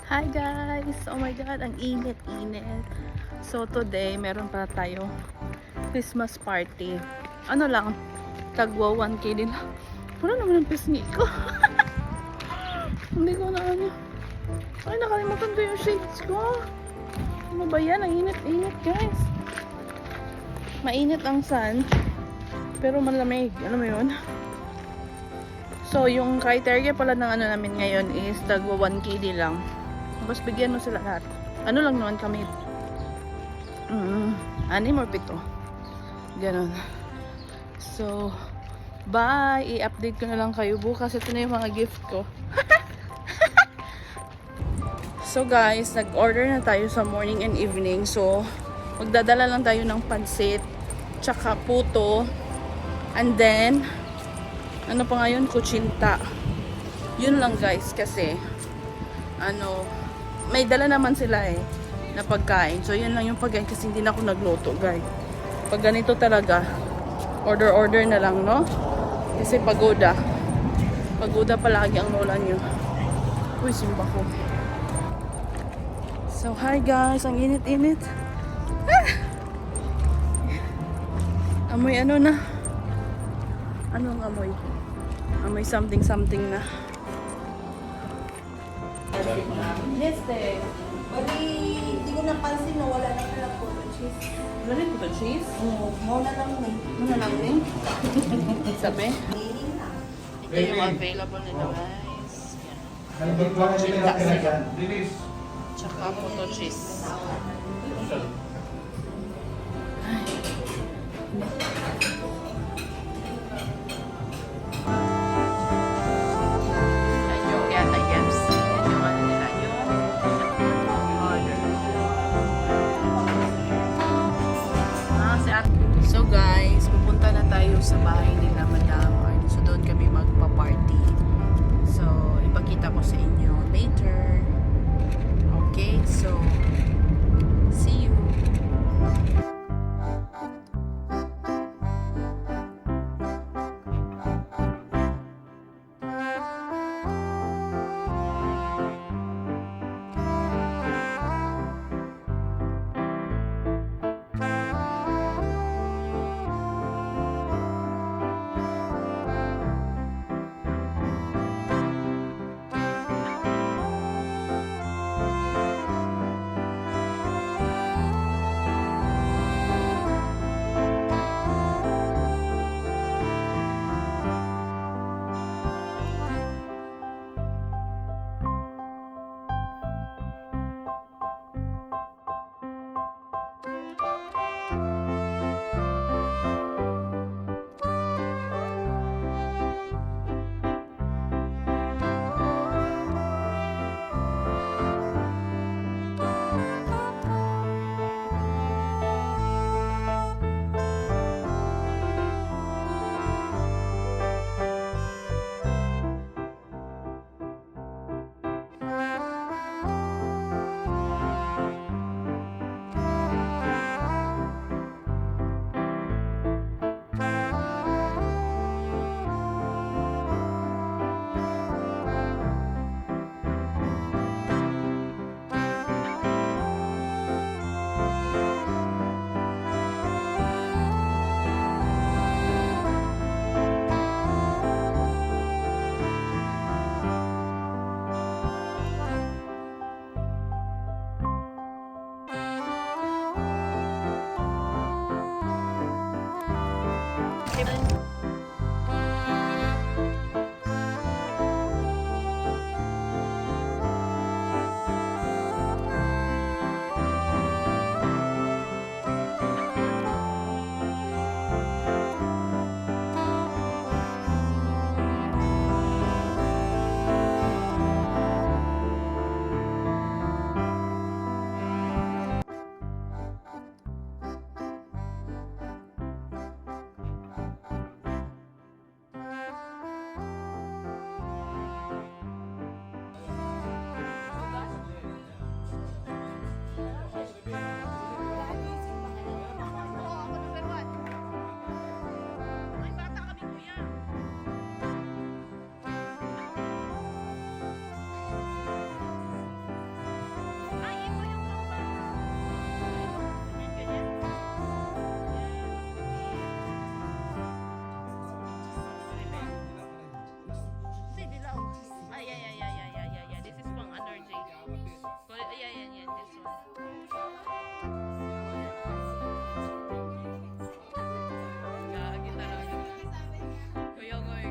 Hi guys! Oh my god, ang init-init. So today, meron pa tayo Christmas party. Ano lang, tagwa 1K din. Wala naman ang pisngi ko. Hindi ko na ano. Ay, nakalimutan ko yung shades ko. Ano ba yan? Ang init-init guys. Mainit ang sun, pero malamig. Alam mo yun? So, yung criteria pala ng ano namin ngayon is tagwa 1KD lang. Tapos bigyan mo sila lahat. Ano lang naman kami? 6 or 7. Ganon. So, bye! I-update ko na lang kayo bukas. Ito na yung mga gift ko. So guys, nag-order na tayo sa morning and evening. So, magdadala lang tayo ng pansit, tsaka puto, and then, ano pa ngayon? Kutsinta. Yun lang guys, kasi, may dala naman sila na pagkain. So, yun lang yung pagkain kasi hindi na ako nagluto, guys. Pag ganito talaga, order na lang, no? Kasi pagoda. Pagoda palagi ang lola nyo. Uy, simba ko. So, hi guys. Ang init-init. Ah! Amoy ano na? Anong amoy? Amoy something na. Yes, te. Bali, hindi ko napansin na wala na pala photo cheese. Wala rin ito cheese? Oo, mauna lang na Ano lang din? Sabi? Hindi na. Ito yung available nila guys. Yan. Tsaka photo cheese. So guys, pupunta na tayo sa bahay nila Madam Arnie. So doon kami magpa-party. So ipakita ko sa inyo later. Okay, so see you.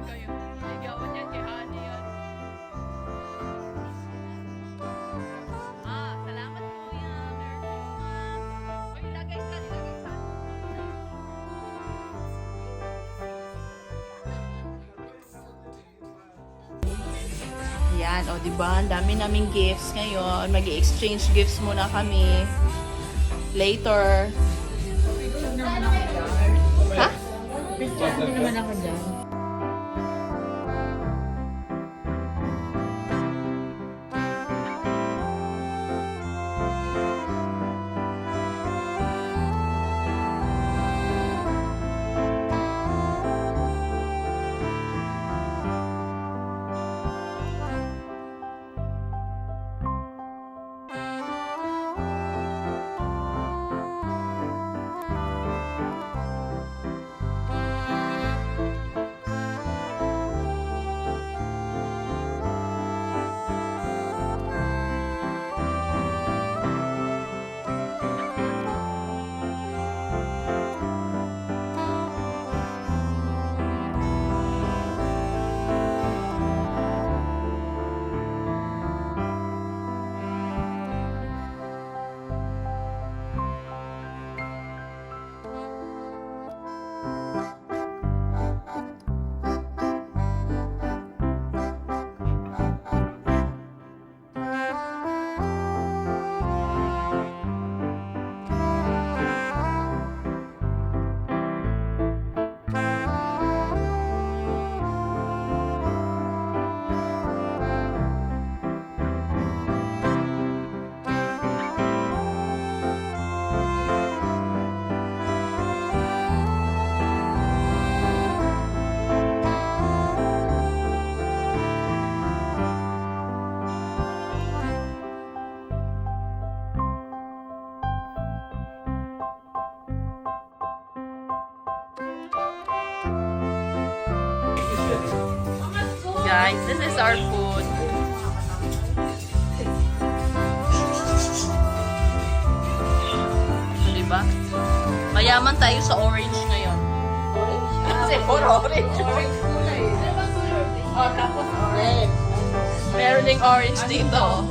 kayo. Ligawan yan kay Honey yan. Salamat kuya. Merry Christmas. Oy, ilagay sa. Yan, o diba? Ang dami naming gifts ngayon. Mag-exchange gifts muna kami. Later. Ha? Picture mo naman ako dyan. Guys, this is our food. So, diba? Mayaman tayo sa orange ngayon. Kasi orange. Orange kulay. Oh, tapos orange. Meron ding orange dito.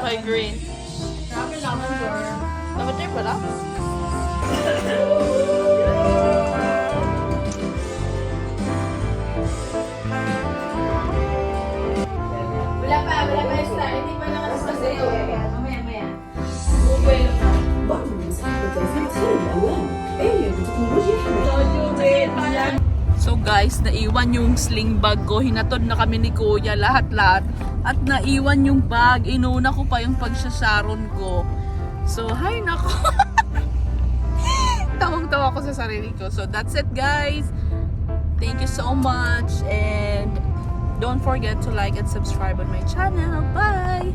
May green. Dapat tayo pala? Wala pa yung star. Hindi pa nakasas sa'yo. Mamaya. بعض المساحات التوفير خارج الأوان آلية بتكنولوجيا حديثة. So guys, naiwan yung sling bag ko. Hinatod na kami ni Kuya lahat-lahat. At naiwan yung bag. Inuna ko pa yung pagsasaron ko. So, hay nako. Tawang-tawa ko sa sarili ko. So, that's it guys. Thank you so much. And don't forget to like and subscribe on my channel. Bye!